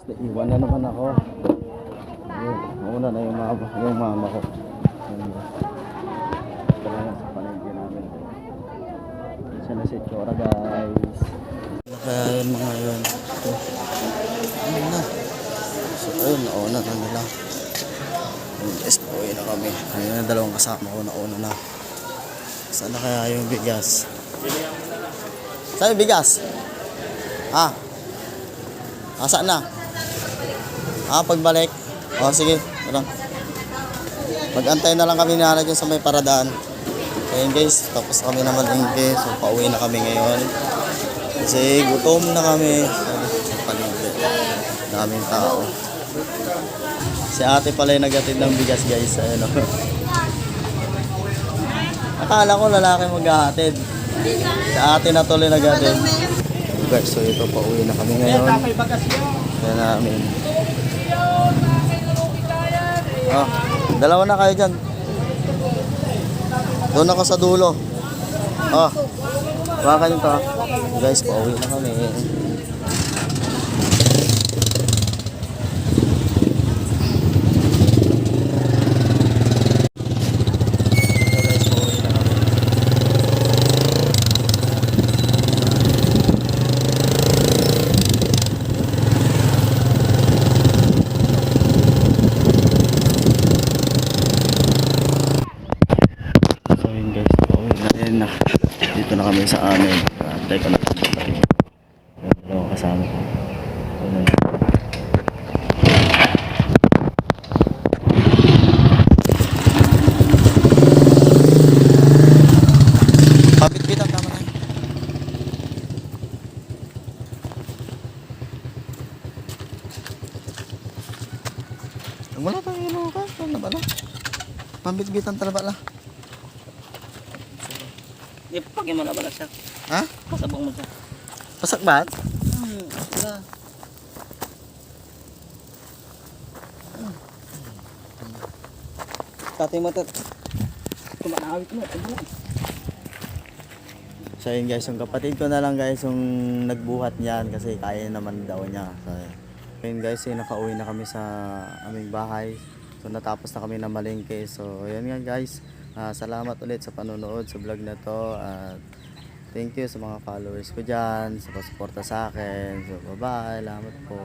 Iwan na naman ako. Ayun, mauna na yung mama ko. Ayun, wala na sa palengke namin. Siya na si Chora, guys. Kaya yun mga yun. Ayun na. So ayun, nauna na nila. Ayun guys, pauwi na kami. Ayun na, dalawang kasama ko nauna na. Saan na kaya yung bigas? Saan yung bigas? Ah? Saan na? Pagbalik. Sige. Tara. Mag-antay na lang kami na dyan sa may paradaan. Ayun guys, tapos kami naman ingke. So, pauwi na kami ngayon. Kasi gutom na kami. Sa paligid. Daming tao. Si ate pala yung nag-atid ng bigas guys. Ayun o. Akala ko lalaki mag-ahatid. Si ate na tuloy nag-atid. Guys, so ito pauwi na kami ngayon. Kaya namin. Dalawa na kayo dyan. Doon ako sa dulo. Baka nyo to. Guys, pauwi na kami. Dito na kami sa amin. Antay ko na yung dalawang kasama ko. Pabit-bitan, tama na. Wala tayong inukan. Ano ba na? Pabit-bitan talaga lang. Ipagin mo na ba siya? Ha? Pasabong mo siya. Pasak ba? Wala. Tatay mo ito. Kumaawit mo. So yun guys, yung kapatid ko na lang guys yung nagbuhat niyan kasi kaya naman daw niya. So yun guys, nakauwi na kami sa aming bahay. So natapos na kami na malengke. So yun nga guys. Salamat ulit sa panonood sa vlog na to at thank you sa mga followers ko dyan sa pasuporta sa akin. So bye bye, salamat po.